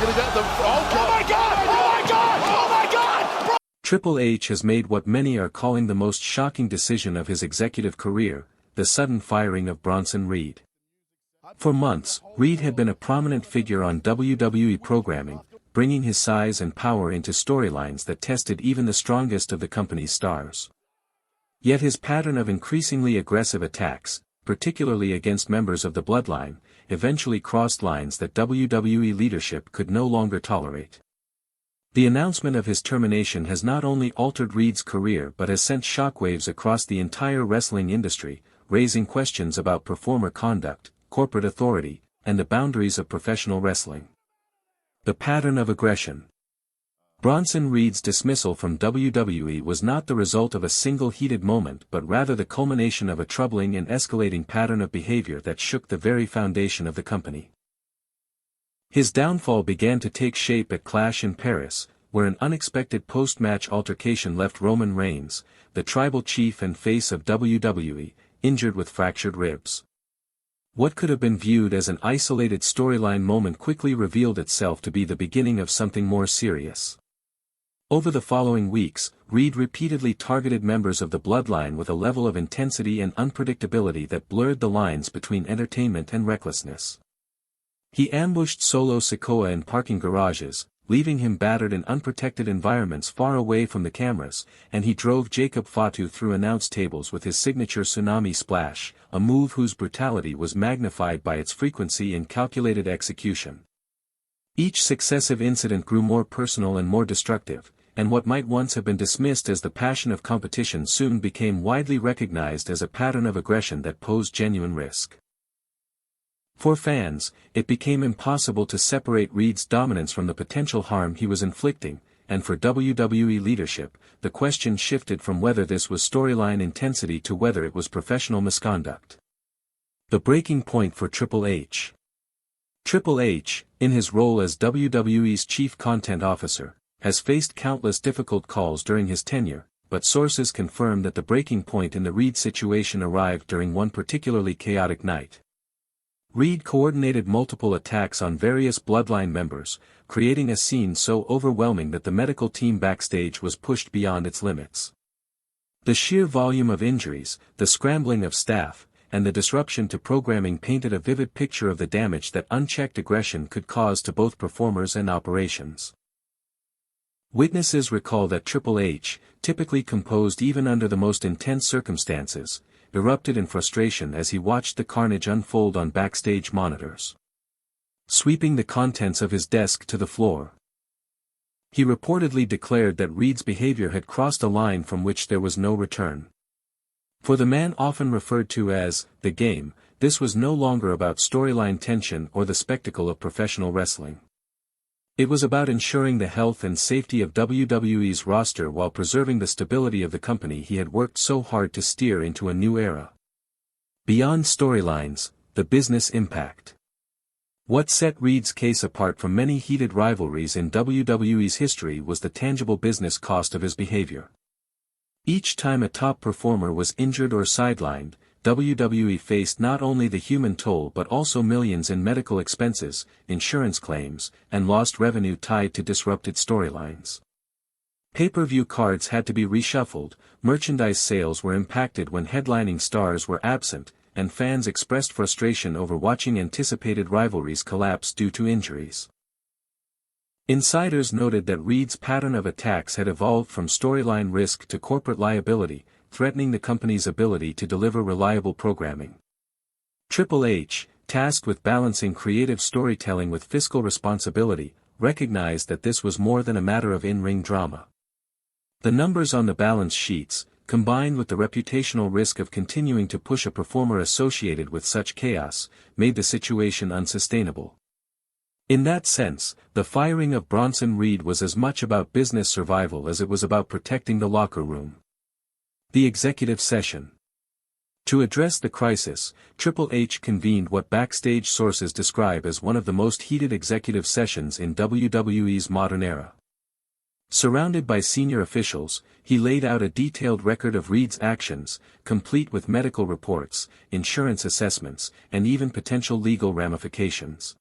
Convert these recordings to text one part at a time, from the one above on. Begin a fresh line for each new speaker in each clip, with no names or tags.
gonna get them. Oh my God! Oh my God! Oh my God!
Triple H has made what many are calling the most shocking decision of his executive career, the sudden firing of Bronson Reed. For months, Reed had been a prominent figure on WWE programming, bringing his size and power into storylines that tested even the strongest of the company's stars. Yet his pattern of increasingly aggressive attacks, particularly against members of the Bloodline, eventually crossed lines that WWE leadership could no longer tolerate. The announcement of his termination has not only altered Reed's career but has sent shockwaves across the entire wrestling industry, raising questions about performer conduct, corporate authority, and the boundaries of professional wrestling. The pattern of aggression. Bronson Reed's dismissal from WWE was not the result of a single heated moment but rather the culmination of a troubling and escalating pattern of behavior that shook the very foundation of the company. His downfall began to take shape at Clash in Paris, where an unexpected post-match altercation left Roman Reigns, the tribal chief and face of WWE, injured with fractured ribs. What could have been viewed as an isolated storyline moment quickly revealed itself to be the beginning of something more serious. Over the following weeks, Reed repeatedly targeted members of the Bloodline with a level of intensity and unpredictability that blurred the lines between entertainment and recklessness. He ambushed Solo Sikoa in parking garages, leaving him battered in unprotected environments far away from the cameras, and he drove Jacob Fatu through announce tables with his signature tsunami splash, a move whose brutality was magnified by its frequency and calculated execution. Each successive incident grew more personal and more destructive, and what might once have been dismissed as the passion of competition soon became widely recognized as a pattern of aggression that posed genuine risk. For fans, it became impossible to separate Reed's dominance from the potential harm he was inflicting, and for WWE leadership, the question shifted from whether this was storyline intensity to whether it was professional misconduct. The breaking point for Triple H. Triple H, in his role as WWE's chief content officer, has faced countless difficult calls during his tenure, but sources confirm that the breaking point in the Reed situation arrived during one particularly chaotic night. Reed coordinated multiple attacks on various Bloodline members, creating a scene so overwhelming that the medical team backstage was pushed beyond its limits. The sheer volume of injuries, the scrambling of staff, and the disruption to programming painted a vivid picture of the damage that unchecked aggression could cause to both performers and operations. Witnesses recall that Triple H, typically composed even under the most intense circumstances, erupted in frustration as he watched the carnage unfold on backstage monitors. Sweeping the contents of his desk to the floor. He reportedly declared that Reed's behavior had crossed a line from which there was no return. For the man often referred to as the game, this was no longer about storyline tension or the spectacle of professional wrestling. It was about ensuring the health and safety of WWE's roster while preserving the stability of the company he had worked so hard to steer into a new era. Beyond storylines, the business impact. What set Reed's case apart from many heated rivalries in WWE's history was the tangible business cost of his behavior. Each time a top performer was injured or sidelined, WWE faced not only the human toll but also millions in medical expenses, insurance claims, and lost revenue tied to disrupted storylines. Pay-per-view cards had to be reshuffled, merchandise sales were impacted when headlining stars were absent, and fans expressed frustration over watching anticipated rivalries collapse due to injuries. Insiders noted that Reed's pattern of attacks had evolved from storyline risk to corporate liability, threatening the company's ability to deliver reliable programming. Triple H, tasked with balancing creative storytelling with fiscal responsibility, recognized that this was more than a matter of in-ring drama. The numbers on the balance sheets, combined with the reputational risk of continuing to push a performer associated with such chaos, made the situation unsustainable. In that sense, the firing of Bronson Reed was as much about business survival as it was about protecting the locker room. The executive session. To address the crisis, Triple H convened what backstage sources describe as one of the most heated executive sessions in WWE's modern era. Surrounded by senior officials, he laid out a detailed record of Reed's actions, complete with medical reports, insurance assessments, and even potential legal ramifications.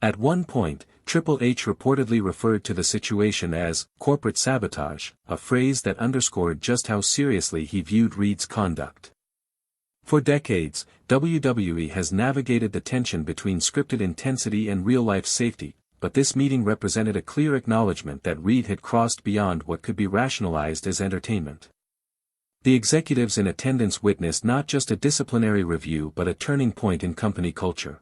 At one point, Triple H reportedly referred to the situation as corporate sabotage, a phrase that underscored just how seriously he viewed Reed's conduct. For decades, WWE has navigated the tension between scripted intensity and real-life safety, but this meeting represented a clear acknowledgement that Reed had crossed beyond what could be rationalized as entertainment. The executives in attendance witnessed not just a disciplinary review but a turning point in company culture.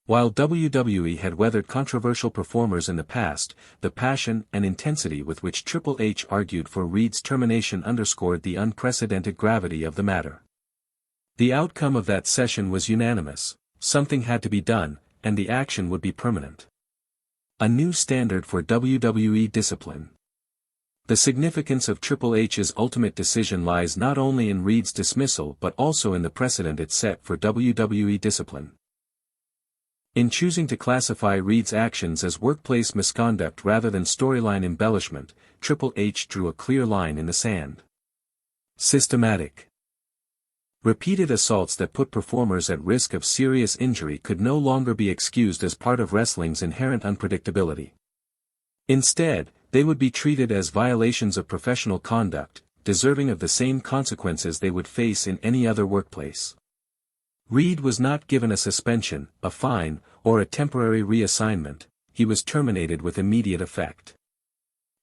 While WWE had weathered controversial performers in the past, the passion and intensity with which Triple H argued for Reed's termination underscored the unprecedented gravity of the matter. The outcome of that session was unanimous: something had to be done, and the action would be permanent. A new standard for WWE discipline. The significance of Triple H's ultimate decision lies not only in Reed's dismissal but also in the precedent it set for WWE discipline. In choosing to classify Reed's actions as workplace misconduct rather than storyline embellishment, Triple H drew a clear line in the sand. Systematic. Repeated assaults that put performers at risk of serious injury could no longer be excused as part of wrestling's inherent unpredictability. Instead, they would be treated as violations of professional conduct, deserving of the same consequences they would face in any other workplace. Reed was not given a suspension, a fine, or a temporary reassignment; he was terminated with immediate effect.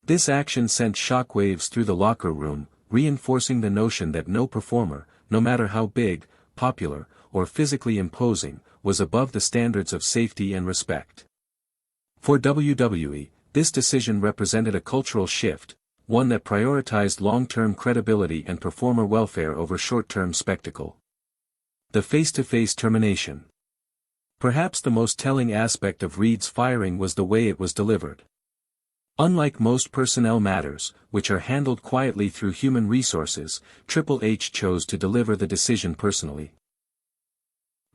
This action sent shockwaves through the locker room, reinforcing the notion that no performer, no matter how big, popular, or physically imposing, was above the standards of safety and respect. For WWE, this decision represented a cultural shift, one that prioritized long-term credibility and performer welfare over short-term spectacle. The face-to-face termination. Perhaps the most telling aspect of Reed's firing was the way it was delivered. Unlike most personnel matters, which are handled quietly through human resources, Triple H chose to deliver the decision personally.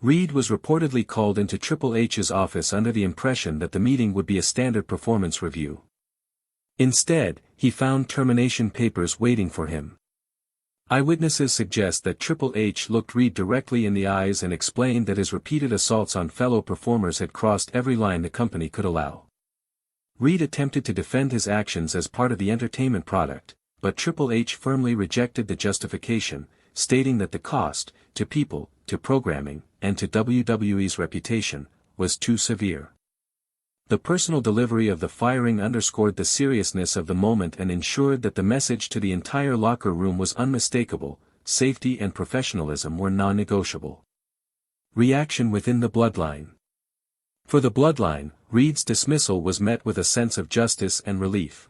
Reed was reportedly called into Triple H's office under the impression that the meeting would be a standard performance review. Instead, he found termination papers waiting for him. Eyewitnesses suggest that Triple H looked Reed directly in the eyes and explained that his repeated assaults on fellow performers had crossed every line the company could allow. Reed attempted to defend his actions as part of the entertainment product, but Triple H firmly rejected the justification, stating that the cost, to people, to programming, and to WWE's reputation, was too severe. The personal delivery of the firing underscored the seriousness of the moment and ensured that the message to the entire locker room was unmistakable: safety and professionalism were non-negotiable. Reaction within the Bloodline. For the Bloodline, Reed's dismissal was met with a sense of justice and relief.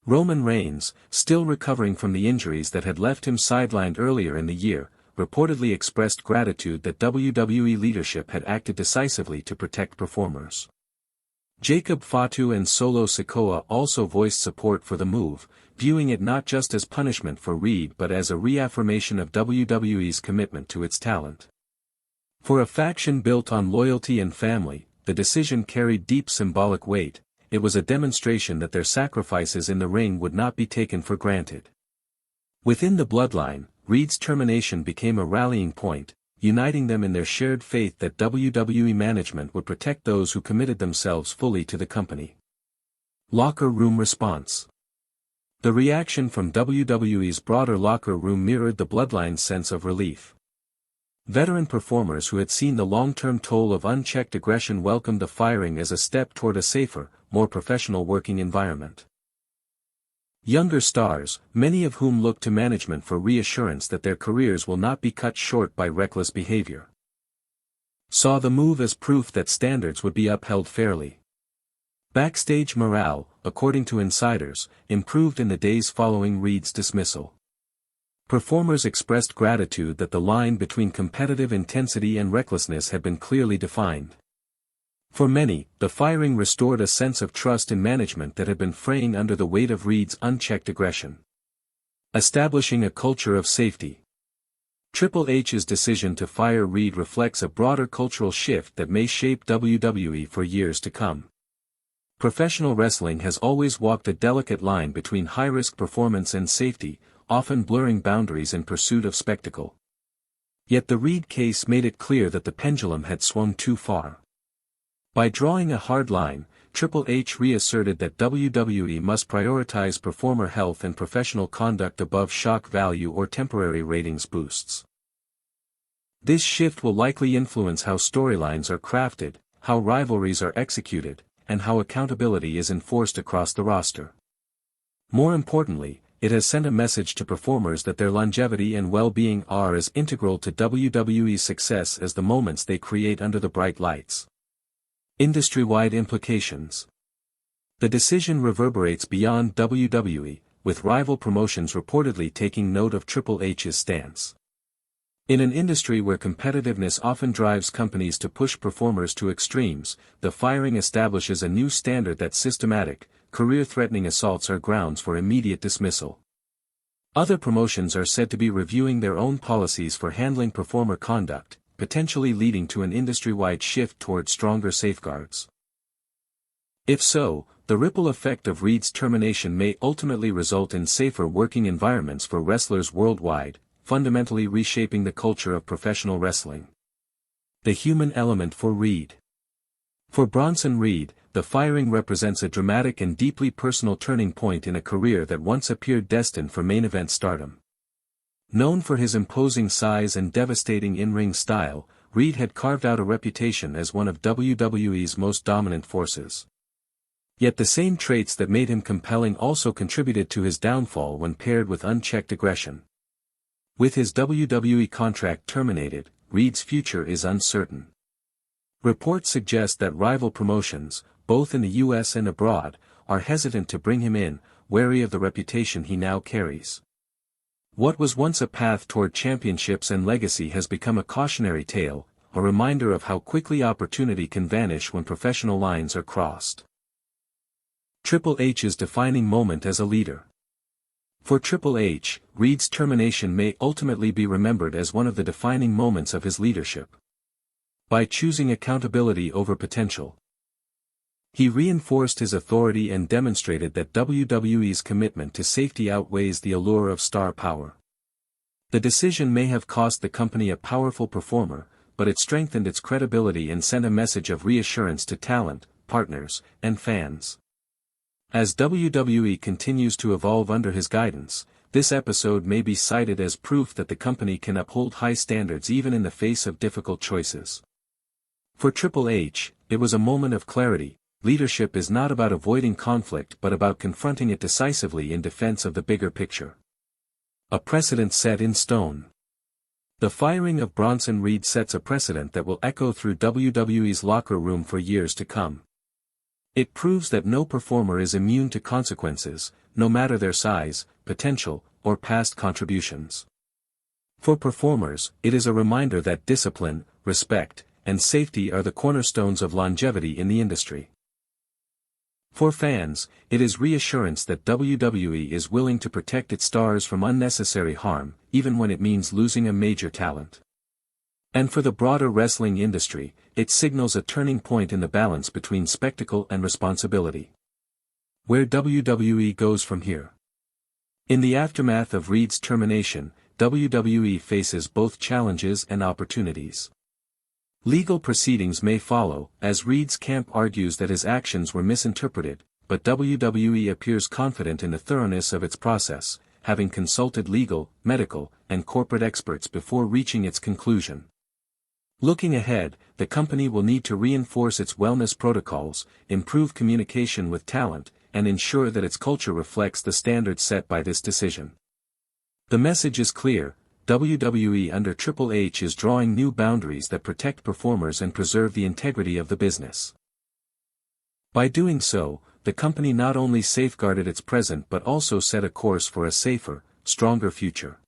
Roman Reigns, still recovering from the injuries that had left him sidelined earlier in the year, reportedly expressed gratitude that WWE leadership had acted decisively to protect performers. Jacob Fatu and Solo Sikoa also voiced support for the move, viewing it not just as punishment for Reed but as a reaffirmation of WWE's commitment to its talent. For a faction built on loyalty and family, the decision carried deep symbolic weight. It was a demonstration that their sacrifices in the ring would not be taken for granted. Within the Bloodline, Reed's termination became a rallying point, uniting them in their shared faith that WWE management would protect those who committed themselves fully to the company. Locker room response. The reaction from WWE's broader locker room mirrored the Bloodline's sense of relief. Veteran performers who had seen the long-term toll of unchecked aggression welcomed the firing as a step toward a safer, more professional working environment. Younger stars, many of whom look to management for reassurance that their careers will not be cut short by reckless behavior, saw the move as proof that standards would be upheld fairly. Backstage morale, according to insiders, improved in the days following Reed's dismissal. Performers expressed gratitude that the line between competitive intensity and recklessness had been clearly defined. For many, the firing restored a sense of trust in management that had been fraying under the weight of Reed's unchecked aggression. Establishing a culture of safety. Triple H's decision to fire Reed reflects a broader cultural shift that may shape WWE for years to come. Professional wrestling has always walked a delicate line between high-risk performance and safety, often blurring boundaries in pursuit of spectacle. Yet the Reed case made it clear that the pendulum had swung too far. By drawing a hard line, Triple H reasserted that WWE must prioritize performer health and professional conduct above shock value or temporary ratings boosts. This shift will likely influence how storylines are crafted, how rivalries are executed, and how accountability is enforced across the roster. More importantly, it has sent a message to performers that their longevity and well-being are as integral to WWE's success as the moments they create under the bright lights. Industry-wide implications. The decision reverberates beyond WWE, with rival promotions reportedly taking note of Triple H's stance. In an industry where competitiveness often drives companies to push performers to extremes, the firing establishes a new standard that systematic, career-threatening assaults are grounds for immediate dismissal. Other promotions are said to be reviewing their own policies for handling performer conduct, potentially leading to an industry-wide shift toward stronger safeguards. If so, the ripple effect of Reed's termination may ultimately result in safer working environments for wrestlers worldwide, fundamentally reshaping the culture of professional wrestling. The human element for Reed. For Bronson Reed, the firing represents a dramatic and deeply personal turning point in a career that once appeared destined for main event stardom. Known for his imposing size and devastating in-ring style, Reed had carved out a reputation as one of WWE's most dominant forces. Yet the same traits that made him compelling also contributed to his downfall when paired with unchecked aggression. With his WWE contract terminated, Reed's future is uncertain. Reports suggest that rival promotions, both in the US and abroad, are hesitant to bring him in, wary of the reputation he now carries. What was once a path toward championships and legacy has become a cautionary tale, a reminder of how quickly opportunity can vanish when professional lines are crossed. Triple H's defining moment as a leader. For Triple H, Reed's termination may ultimately be remembered as one of the defining moments of his leadership. By choosing accountability over potential, he reinforced his authority and demonstrated that WWE's commitment to safety outweighs the allure of star power. The decision may have cost the company a powerful performer, but it strengthened its credibility and sent a message of reassurance to talent, partners, and fans. As WWE continues to evolve under his guidance, this episode may be cited as proof that the company can uphold high standards even in the face of difficult choices. For Triple H, it was a moment of clarity. Leadership is not about avoiding conflict but about confronting it decisively in defense of the bigger picture. A precedent set in stone. The firing of Bronson Reed sets a precedent that will echo through WWE's locker room for years to come. It proves that no performer is immune to consequences, no matter their size, potential, or past contributions. For performers, it is a reminder that discipline, respect, and safety are the cornerstones of longevity in the industry. For fans, it is reassurance that WWE is willing to protect its stars from unnecessary harm, even when it means losing a major talent. And for the broader wrestling industry, it signals a turning point in the balance between spectacle and responsibility. Where WWE goes from here. In the aftermath of Reed's termination, WWE faces both challenges and opportunities. Legal proceedings may follow, as Reed's camp argues that his actions were misinterpreted, but WWE appears confident in the thoroughness of its process, having consulted legal, medical, and corporate experts before reaching its conclusion. Looking ahead, the company will need to reinforce its wellness protocols, improve communication with talent, and ensure that its culture reflects the standards set by this decision. The message is clear: WWE under Triple H is drawing new boundaries that protect performers and preserve the integrity of the business. By doing so, the company not only safeguarded its present but also set a course for a safer, stronger future.